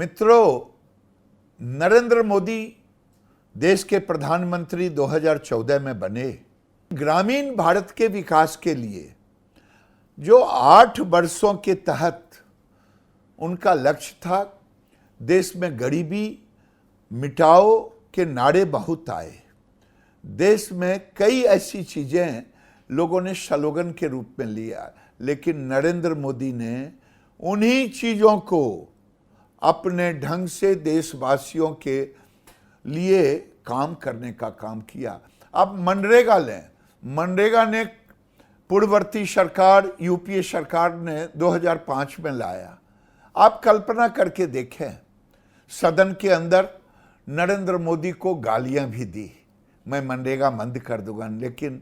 मित्रों, नरेंद्र मोदी देश के प्रधानमंत्री 2014 में बने। ग्रामीण भारत के विकास के लिए जो 8 वर्षों के तहत उनका लक्ष्य था, देश में गरीबी मिटाओ के नारे बहुत आए। देश में कई ऐसी चीजें लोगों ने स्लोगन के रूप में लिया, लेकिन नरेंद्र मोदी ने उन्हीं चीजों को अपने ढंग से देशवासियों के लिए काम करने का काम किया। अब मनरेगा लें, मनरेगा ने पूर्ववर्ती सरकार यूपीए सरकार ने 2005 में लाया। आप कल्पना करके देखें, सदन के अंदर नरेंद्र मोदी को गालियां भी दी, मैं मनरेगा बंद कर दूंगा, लेकिन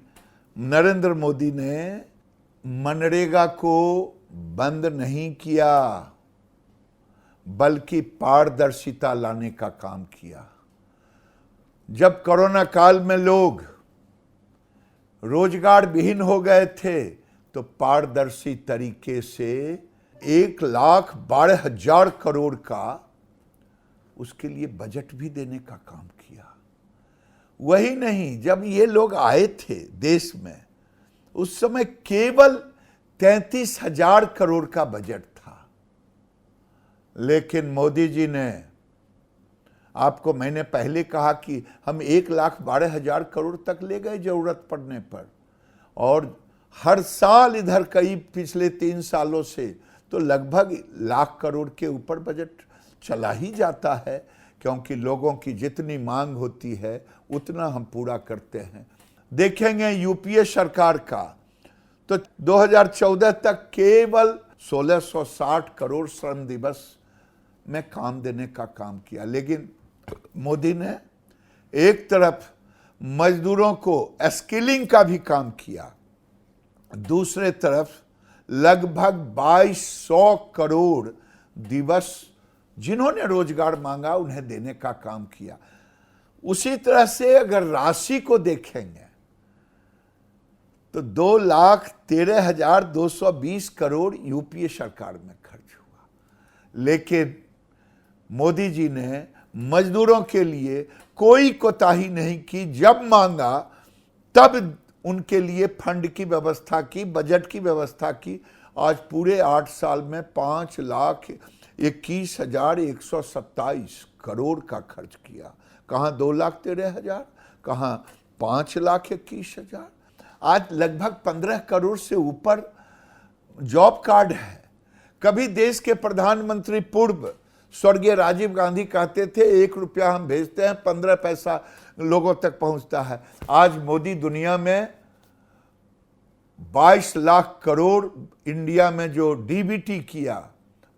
नरेंद्र मोदी ने मनरेगा को बंद नहीं किया, बल्कि पारदर्शिता लाने का काम किया। जब कोरोना काल में लोग रोजगार विहीन हो गए थे, तो पारदर्शी तरीके से 1,12,000 करोड़ का उसके लिए बजट भी देने का काम किया। वही नहीं, जब ये लोग आए थे देश में, उस समय केवल 33,000 करोड़ का बजट था। लेकिन मोदी जी ने, आपको मैंने पहले कहा कि हम 1,12,000 करोड़ तक ले गए जरूरत पड़ने पर, और हर साल इधर कई पिछले 3 सालों से तो लगभग 1,00,000 करोड़ के ऊपर बजट चला ही जाता है, क्योंकि लोगों की जितनी मांग होती है उतना हम पूरा करते हैं। देखेंगे यूपीए सरकार का, तो 2014 तक केवल 1,660 करोड़ श्रम दिवस में काम देने का काम किया। लेकिन मोदी ने एक तरफ मजदूरों को स्किलिंग का भी काम किया, दूसरे तरफ लगभग 2,200 करोड़ दिवस जिन्होंने रोजगार मांगा उन्हें देने का काम किया। उसी तरह से अगर राशि को देखेंगे तो 2,13,220 करोड़ यूपीए सरकार में खर्च हुआ। लेकिन मोदी जी ने मजदूरों के लिए कोई कोताही नहीं की, जब मांगा तब उनके लिए फंड की व्यवस्था की, बजट की व्यवस्था की। आज पूरे 8 साल में 5,21,127 करोड़ का खर्च किया। कहाँ 2,13,000, कहाँ 5,21,000। आज लगभग 15 करोड़ से ऊपर जॉब कार्ड है। कभी देश के प्रधानमंत्री पूर्व स्वर्गीय राजीव गांधी कहते थे 1 रुपया हम भेजते हैं 15 पैसा लोगों तक पहुंचता है। आज मोदी दुनिया में 22 लाख करोड़ इंडिया में जो डीबीटी किया,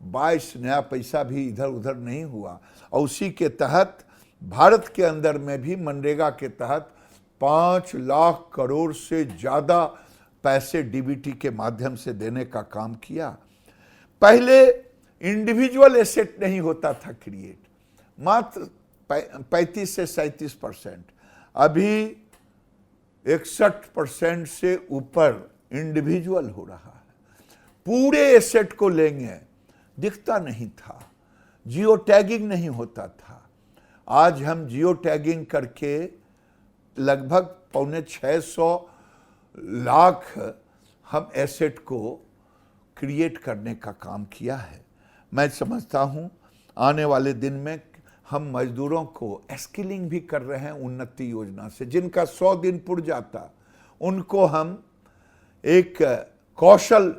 22 नया पैसा भी इधर उधर नहीं हुआ। और उसी के तहत भारत के अंदर में भी मनरेगा के तहत 5 लाख करोड़ से ज्यादा पैसे डीबीटी के माध्यम से देने का काम किया। पहले इंडिविजुअल एसेट नहीं होता था क्रिएट, मात्र 35 से 37%, अभी 61% से ऊपर इंडिविजुअल हो रहा है। पूरे एसेट को लेंगे, दिखता नहीं था, जियो टैगिंग नहीं होता था। आज हम जियो टैगिंग करके लगभग 550 लाख हम एसेट को क्रिएट करने का काम किया है। मैं समझता हूं आने वाले दिन में हम मजदूरों को स्किलिंग भी कर रहे हैं उन्नति योजना से। जिनका 100 दिन पुर जाता, उनको हम एक कौशल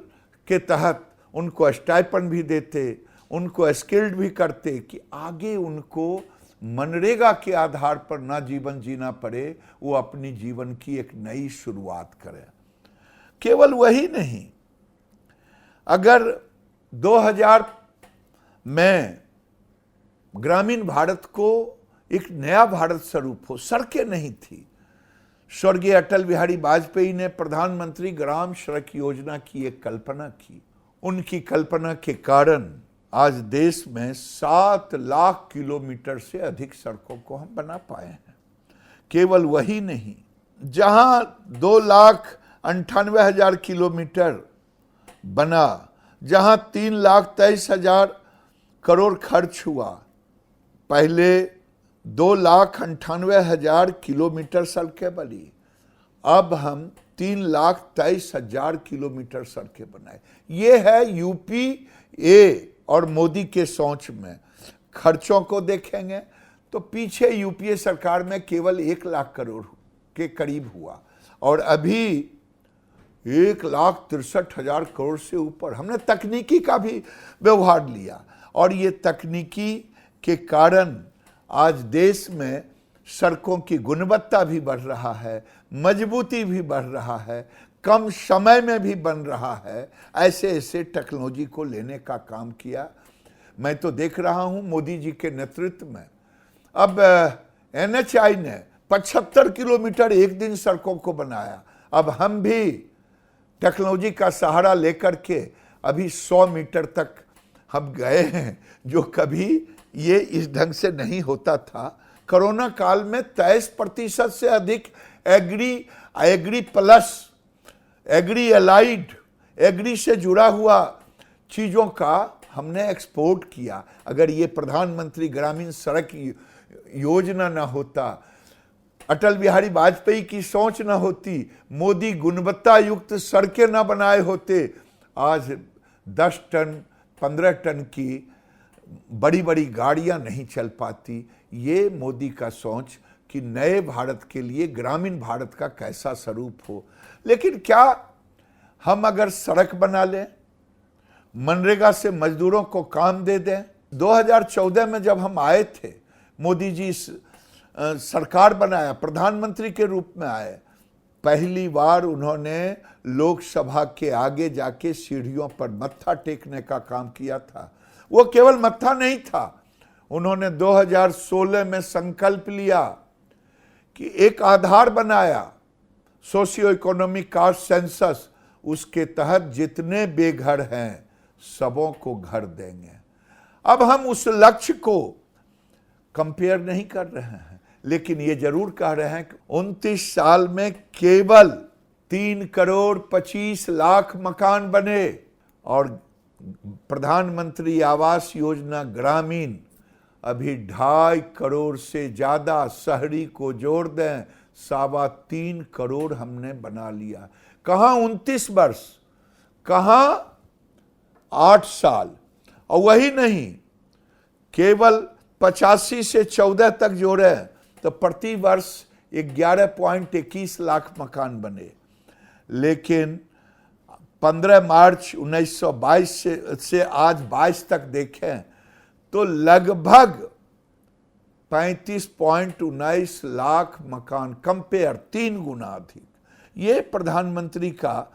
के तहत उनको स्टाइपेंड भी देते, उनको स्किल्ड भी करते, कि आगे उनको मनरेगा के आधार पर ना जीवन जीना पड़े, वो अपनी जीवन की एक नई शुरुआत करें। केवल वही नहीं, अगर 2000 में ग्रामीण भारत को एक नया भारत स्वरूप हो, सड़कें नहीं थी, स्वर्गीय अटल बिहारी वाजपेयी ने प्रधानमंत्री ग्राम सड़क योजना की एक कल्पना की। उनकी कल्पना के कारण आज देश में 7 लाख किलोमीटर से अधिक सड़कों को हम बना पाए हैं। केवल वही नहीं, जहां 2,98,000 किलोमीटर बना, जहां 3,23,000 करोड़ खर्च हुआ। पहले 2,98,000 किलोमीटर सड़कें बनी, अब हम 3,23,000 किलोमीटर सड़कें बनाए। ये है यूपीए और मोदी के सोच में। खर्चों को देखेंगे तो पीछे यूपीए सरकार में केवल 1 लाख करोड़ के करीब हुआ, और अभी 1,63,000 करोड़ से ऊपर। हमने तकनीकी का भी व्यवहार लिया, और ये तकनीकी के कारण आज देश में सड़कों की गुणवत्ता भी बढ़ रहा है, मजबूती भी बढ़ रहा है, कम समय में भी बन रहा है। ऐसे ऐसे टेक्नोलॉजी को लेने का काम किया। मैं तो देख रहा हूं मोदी जी के नेतृत्व में अब एनएचआई ने 75 किलोमीटर एक दिन सड़कों को बनाया। अब हम भी टेक्नोलॉजी का सहारा लेकर के अभी 100 मीटर तक हम गए हैं, जो कभी ये इस ढंग से नहीं होता था। कोरोना काल में 23% से अधिक agri plus, agri allied, agri से जुड़ा हुआ चीज़ों का हमने एक्सपोर्ट किया। अगर ये प्रधानमंत्री ग्रामीण सड़क योजना ना होता, अटल बिहारी वाजपेयी की सोच ना होती, मोदी गुणवत्ता युक्त सड़कें ना बनाए होते, आज 10 टन 15 टन की बड़ी बड़ी गाड़ियां नहीं चल पाती। ये मोदी का सोच कि नए भारत के लिए ग्रामीण भारत का कैसा स्वरूप हो। लेकिन क्या हम अगर सड़क बना लें, मनरेगा से मजदूरों को काम दे दें? 2014 में जब हम आए थे, मोदी जी सरकार बनाया, प्रधानमंत्री के रूप में आए, पहली बार उन्होंने लोकसभा के आगे जाके सीढ़ियों पर मत्था टेकने का काम किया था। वो केवल मत्था नहीं था, उन्होंने 2016 में संकल्प लिया कि एक आधार बनाया, सोशियो इकोनॉमिक कास्ट सेंसस, उसके तहत जितने बेघर हैं सबों को घर देंगे। अब हम उस लक्ष्य को कंपेयर नहीं कर रहे हैं, लेकिन ये जरूर कह रहे हैं कि 29 साल में केवल 3,25,00,000 मकान बने, और प्रधानमंत्री आवास योजना ग्रामीण अभी 2.5 करोड़ से ज्यादा, शहरी को जोड़ दें 3.25 करोड़ हमने बना लिया। कहाँ 29 वर्ष, कहाँ 8 साल। और वही नहीं, केवल 85 से 14 तक जोड़े तो प्रति वर्ष 11.21 लाख मकान बने। लेकिन 15 मार्च 1922 से आज 22 तक देखें तो लगभग 35.19 लाख मकान, कंपेयर 3 गुना अधिक। ये प्रधानमंत्री का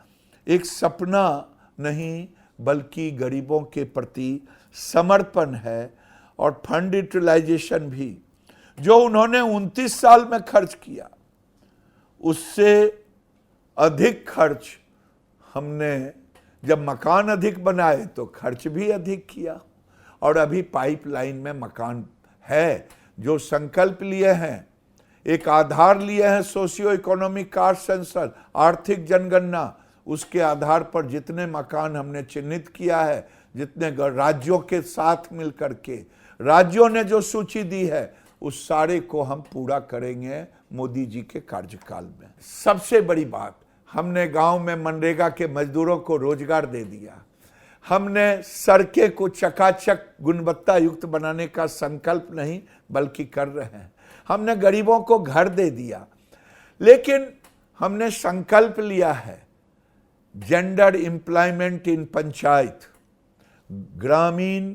एक सपना नहीं, बल्कि गरीबों के प्रति समर्पण है। और फंड यूटिलाइजेशन भी जो उन्होंने 29 साल में खर्च किया, उससे अधिक खर्च हमने, जब मकान अधिक बनाए तो खर्च भी अधिक किया। और अभी पाइपलाइन में मकान है। जो संकल्प लिए हैं, एक आधार लिए हैं, सोशियो इकोनॉमिक कास्ट सेंसस, आर्थिक जनगणना, उसके आधार पर जितने मकान हमने चिन्हित किया है, जितने राज्यों के साथ मिलकर के राज्यों ने जो सूची दी है, उस सारे को हम पूरा करेंगे मोदी जी के कार्यकाल में। सबसे बड़ी बात, हमने गांव में मनरेगा के मजदूरों को रोजगार दे दिया। हमने सड़कें को चकाचक गुणवत्ता युक्त बनाने का संकल्प नहीं बल्कि कर रहे हैं। हमने गरीबों को घर दे दिया। लेकिन हमने संकल्प लिया है जेंडर एम्प्लॉयमेंट इन पंचायत। ग्रामीण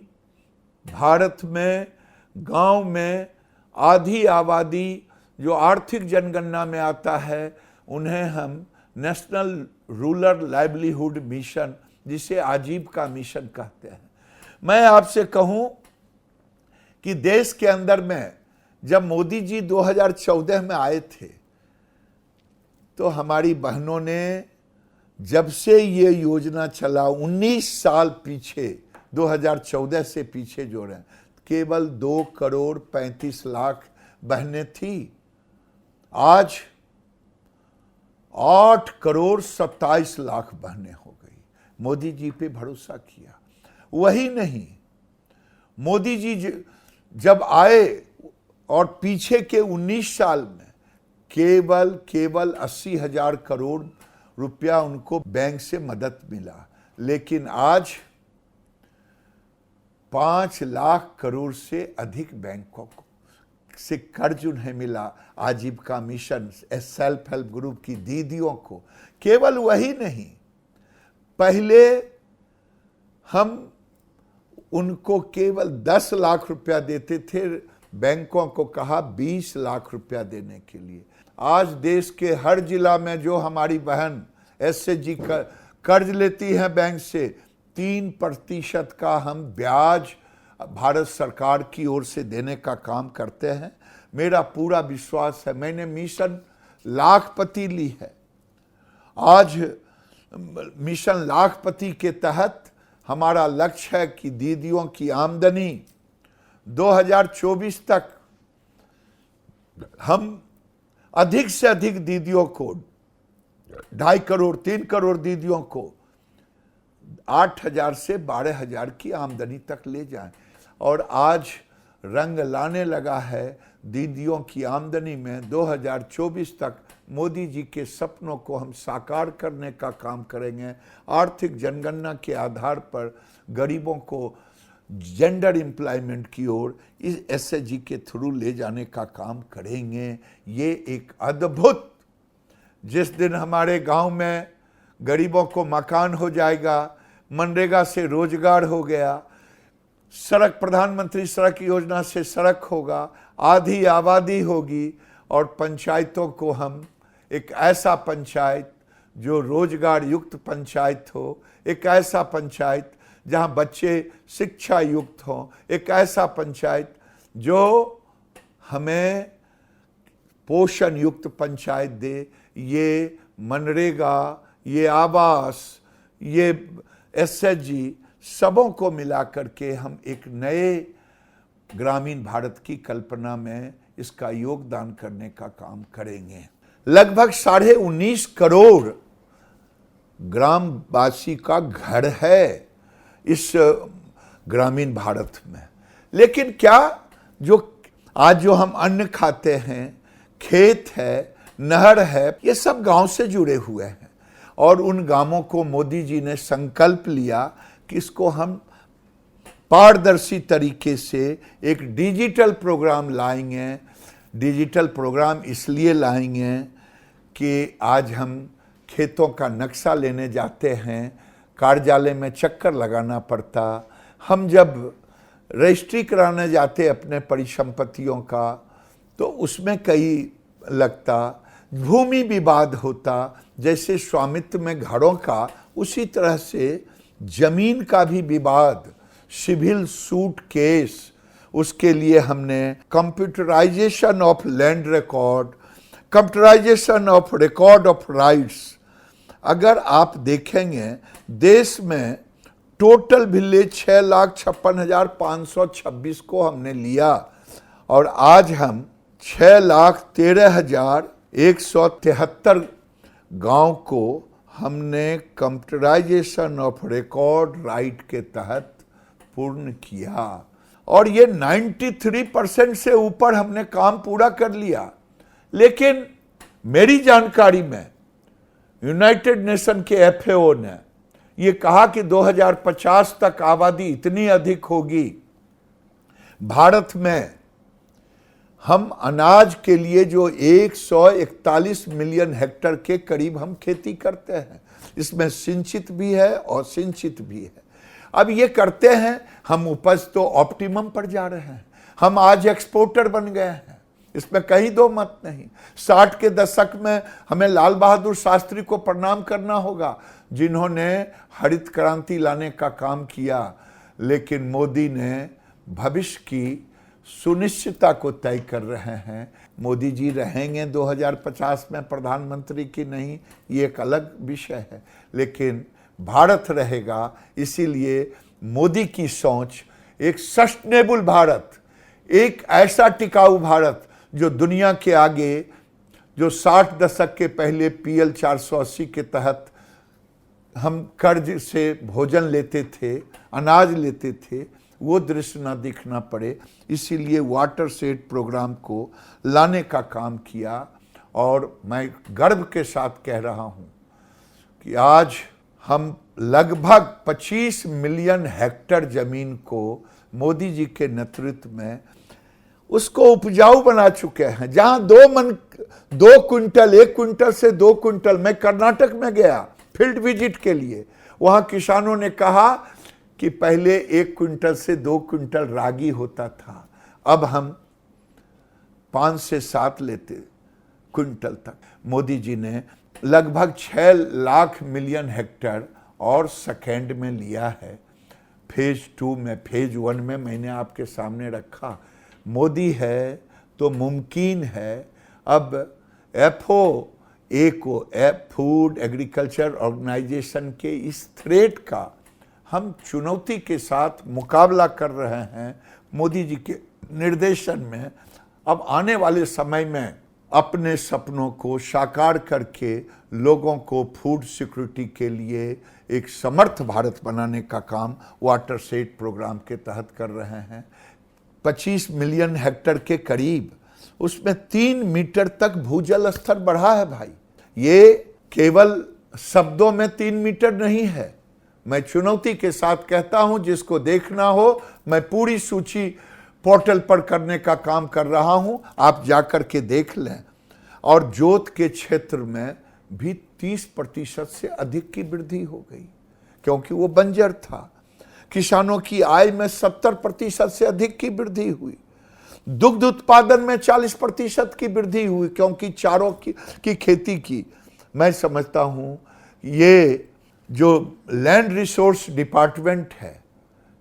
भारत में, गांव में आधी आबादी जो आर्थिक जनगणना में आता है, उन्हें हम नेशनल रूरल लाइवलीहुड मिशन, जिसे आजीविका मिशन कहते हैं। मैं आपसे कहूं कि देश के अंदर में जब मोदी जी 2014 में आए थे, तो हमारी बहनों ने, जब से ये योजना चला 19 साल पीछे, 2014 से पीछे जोड़े, केवल 2,35,00,000 बहनें थी। आज 8,27,00,000 बहनें हो गई। मोदी जी पे भरोसा किया। वही नहीं, मोदी जी जब आए और पीछे के 19 साल में केवल 80,000 करोड़ रुपया उनको बैंक से मदद मिला, लेकिन आज 5 लाख करोड़ से अधिक बैंकों से कर्ज उन्हें मिला। आजीविका मिशन, सेल्फ हेल्प ग्रुप की दीदियों को। केवल वही नहीं, पहले हम उनको केवल 10 लाख रुपया देते थे, बैंकों को कहा 20 लाख रुपया देने के लिए। आज देश के हर जिला में जो हमारी बहन एसएचजी कर्ज लेती है बैंक से, 3% का हम ब्याज भारत सरकार की ओर से देने का काम करते हैं। मेरा पूरा विश्वास है, मैंने मिशन लाखपति ली है। आज मिशन लाखपति के तहत हमारा लक्ष्य है कि दीदियों की आमदनी 2024 तक हम अधिक से अधिक दीदियों को 2.5 करोड़ 3 करोड़ दीदियों को 8,000 से 12,000 की आमदनी तक ले जाएं। और आज रंग लाने लगा है दीदियों की आमदनी में। 2024 तक मोदी जी के सपनों को हम साकार करने का काम करेंगे। आर्थिक जनगणना के आधार पर गरीबों को जेंडर एम्प्लॉयमेंट की ओर इस एसएचजी के थ्रू ले जाने का काम करेंगे। ये एक अद्भुत, जिस दिन हमारे गांव में गरीबों को मकान हो जाएगा, मनरेगा से रोजगार हो गया, सड़क, प्रधानमंत्री सड़क योजना से सड़क होगा, आधी आबादी होगी, और पंचायतों को हम एक ऐसा पंचायत जो रोजगार युक्त पंचायत हो, एक ऐसा पंचायत जहां बच्चे शिक्षा युक्त हों, एक ऐसा पंचायत जो हमें पोषण युक्त पंचायत दे। ये मनरेगा, ये आवास, ये एसएचजी, सबों को मिला करके हम एक नए ग्रामीण भारत की कल्पना में इसका योगदान करने का काम करेंगे। लगभग 19.5 करोड़ ग्रामवासी का घर है इस ग्रामीण भारत में। लेकिन क्या जो हम अन्न खाते हैं, खेत है, नहर है, ये सब गांव से जुड़े हुए हैं। और उन गांवों को मोदी जी ने संकल्प लिया कि इसको हम पारदर्शी तरीके से एक डिजिटल प्रोग्राम लाएंगे। डिजिटल प्रोग्राम इसलिए लाएंगे कि आज हम खेतों का नक्शा लेने जाते हैं, कार्यालय में चक्कर लगाना पड़ता। हम जब रजिस्ट्री कराने जाते अपने परिसंपत्तियों का, तो उसमें कई लगता, भूमि विवाद होता। जैसे स्वामित्व में घरों का, उसी तरह से जमीन का भी विवाद, सिविल सूट केस, उसके लिए हमने computerisation of land record, computerisation of record of rights. अगर आप देखेंगे देश में टोटल विलेज 6,56,526 को हमने लिया, और आज हम 6,13,173 गांव को हमने कंप्यूटराइजेशन ऑफ रिकॉर्ड राइट के तहत पूर्ण किया। और ये 93% से ऊपर हमने काम पूरा कर लिया। लेकिन मेरी जानकारी में यूनाइटेड नेशन के एफएओ ने ये कहा कि 2050 तक आबादी इतनी अधिक होगी, भारत में हम अनाज के लिए जो 141 मिलियन हेक्टेयर के करीब हम खेती करते हैं, इसमें सिंचित भी है और सिंचित भी है। अब ये करते हैं, हम उपज तो ऑप्टिमम पर जा रहे हैं, हम आज एक्सपोर्टर बन गए हैं, इसमें कहीं दो मत नहीं। 60 के दशक में हमें लाल बहादुर शास्त्री को प्रणाम करना होगा, जिन्होंने हरित क्रांति लाने का काम किया। लेकिन मोदी ने भविष्य की सुनिश्चितता को तय कर रहे हैं। मोदी जी रहेंगे 2050 में प्रधानमंत्री की नहीं, ये एक अलग विषय है, लेकिन भारत रहेगा। इसीलिए मोदी की सोच एक सस्टेनेबल भारत, एक ऐसा टिकाऊ भारत जो दुनिया के आगे, जो 60 दशक के पहले PL 480 के तहत हम कर्ज से भोजन लेते थे, अनाज लेते थे, वो दृश्य ना दिखना पड़े, इसीलिए वाटर सेट प्रोग्राम को लाने का काम किया। और मैं गर्व के साथ कह रहा हूँ कि आज हम लगभग 25 मिलियन हेक्टेयर जमीन को मोदी जी के नेतृत्व में उसको उपजाऊ बना चुके हैं। जहां 1 क्विंटल से 2 क्विंटल, मैं कर्नाटक में गया फील्ड विजिट के लिए, वहां किसानों ने कहा कि पहले 1 क्विंटल से 2 क्विंटल रागी होता था, अब हम 5 से 7 लेते क्विंटल तक। मोदी जी ने लगभग 6 लाख मिलियन हेक्टेयर और सेकेंड में लिया है। फेज 2 में, फेज 1 में मैंने आपके सामने रखा। मोदी है तो मुमकिन है। अब FAO को, फूड एग्रीकल्चर ऑर्गेनाइजेशन के इस थ्रेट का हम चुनौती के साथ मुकाबला कर रहे हैं मोदी जी के निर्देशन में। अब आने वाले समय में अपने सपनों को साकार करके लोगों को फूड सिक्योरिटी के लिए एक समर्थ भारत बनाने का काम वाटर सेट प्रोग्राम के तहत कर रहे हैं। 25 मिलियन हेक्टेयर के करीब, उसमें 3 मीटर तक भूजल स्तर बढ़ा है भाई। ये केवल शब्दों में 3 मीटर नहीं है, मैं चुनौती के साथ कहता हूं, जिसको देखना हो मैं पूरी सूची पोर्टल पर करने का काम कर रहा हूं, आप जाकर के देख लें। और जोत के क्षेत्र में भी 30% से अधिक की वृद्धि हो गई, क्योंकि वो बंजर था। किसानों की आय में 70% से अधिक की वृद्धि हुई। दुग्ध उत्पादन में 40% की वृद्धि हुई, क्योंकि चारों की खेती की। मैं समझता हूं ये जो लैंड रिसोर्स डिपार्टमेंट है,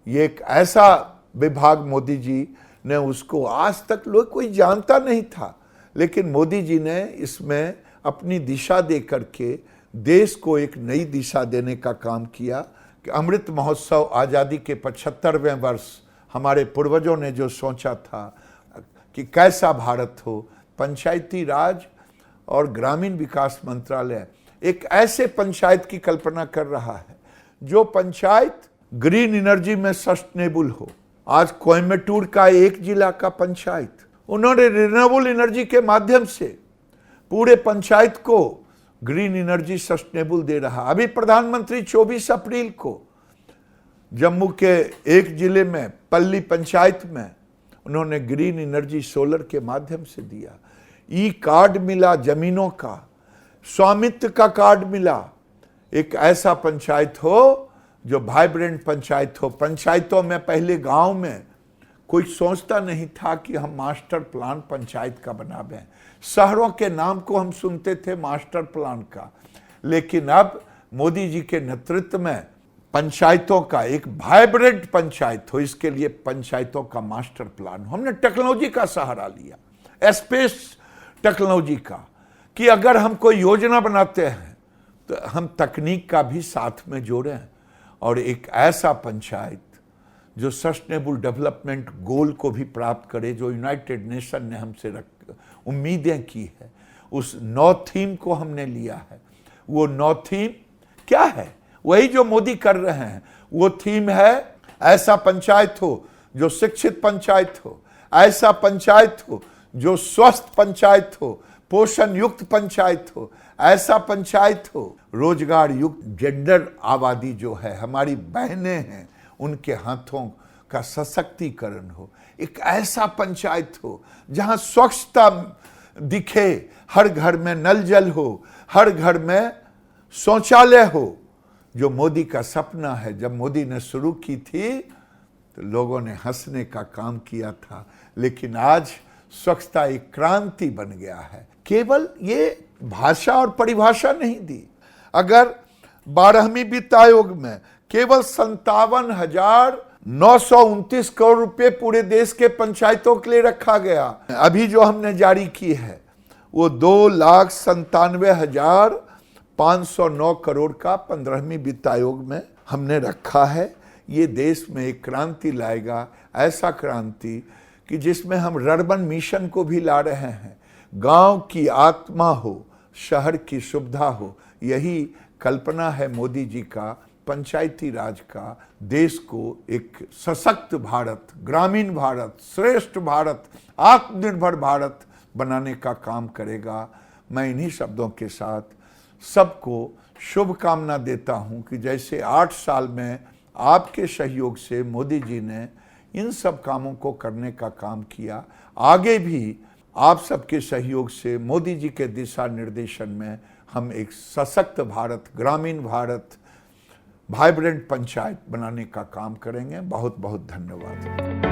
ये एक ऐसा विभाग मोदी जी ने, उसको आज तक लोग कोई जानता नहीं था, लेकिन मोदी जी ने इसमें अपनी दिशा दे करके देश को एक नई दिशा देने का काम किया। कि अमृत महोत्सव, आज़ादी के 75वें वर्ष, हमारे पूर्वजों ने जो सोचा था कि कैसा भारत हो, पंचायती राज और ग्रामीण विकास मंत्रालय एक ऐसे पंचायत की कल्पना कर रहा है जो पंचायत ग्रीन एनर्जी में सस्टेनेबल हो। आज कोयम्बटूर का एक जिला का पंचायत, उन्होंने रिन्यूएबल एनर्जी के माध्यम से पूरे पंचायत को ग्रीन एनर्जी सस्टेनेबल दे रहा। अभी प्रधानमंत्री 24 अप्रैल को जम्मू के एक जिले में, पल्ली पंचायत में, उन्होंने ग्रीन एनर्जी सोलर के माध्यम से दिया। ई कार्ड मिला जमीनों का, स्वामित्व का कार्ड मिला। एक ऐसा पंचायत हो जो वाइब्रेंट पंचायत हो। पंचायतों में पहले गांव में कोई सोचता नहीं था कि हम मास्टर प्लान पंचायत का बनावें। शहरों के नाम को हम सुनते थे मास्टर प्लान का, लेकिन अब मोदी जी के नेतृत्व में पंचायतों का एक वाइब्रेंट पंचायत हो, इसके लिए पंचायतों का मास्टर प्लान। हमने टेक्नोलॉजी का सहारा लिया, स्पेस टेक्नोलॉजी का, कि अगर हम कोई योजना बनाते हैं तो हम तकनीक का भी साथ में जोड़ें। और एक ऐसा पंचायत जो सस्टेनेबल डेवलपमेंट गोल को भी प्राप्त करे, जो यूनाइटेड नेशन ने हमसे उम्मीदें की है, उस 9 थीम को हमने लिया है। वो 9 थीम क्या है? वही जो मोदी कर रहे हैं। वो थीम है, ऐसा पंचायत हो जो शिक्षित पंचायत हो, ऐसा पंचायत हो जो स्वस्थ पंचायत हो, पोषण युक्त पंचायत हो, ऐसा पंचायत हो रोजगार युक्त, जेंडर आबादी जो है, हमारी बहनें हैं, उनके हाथों का सशक्तिकरण हो। एक ऐसा पंचायत हो जहां स्वच्छता दिखे, हर घर में नल जल हो, हर घर में शौचालय हो, जो मोदी का सपना है। जब मोदी ने शुरू की थी तो लोगों ने हंसने का काम किया था, लेकिन आज स्वच्छता एक क्रांति बन गया है। केवल ये भाषा और परिभाषा नहीं दी। अगर 12वीं वित्त आयोग में केवल 57,929 करोड़ रुपए पूरे देश के पंचायतों के लिए रखा गया, अभी जो हमने जारी की है वो 2,97,509 करोड़ का 15वीं वित्त आयोग में हमने रखा है। ये देश में एक क्रांति लाएगा, ऐसा क्रांति कि जिसमें हम अर्बन मिशन को भी ला रहे हैं। गांव की आत्मा हो, शहर की सुविधा हो, यही कल्पना है मोदी जी का पंचायती राज का देश को एक सशक्त भारत, ग्रामीण भारत, श्रेष्ठ भारत, आत्मनिर्भर भारत बनाने का काम करेगा। मैं इन्हीं शब्दों के साथ सबको शुभकामना देता हूं कि जैसे 8 साल में आपके सहयोग से मोदी जी ने इन सब कामों को करने का काम किया, आगे भी आप सबके सहयोग से मोदी जी के दिशा निर्देशन में हम एक सशक्त भारत, ग्रामीण भारत, वाइब्रेंट पंचायत बनाने का काम करेंगे। बहुत बहुत धन्यवाद।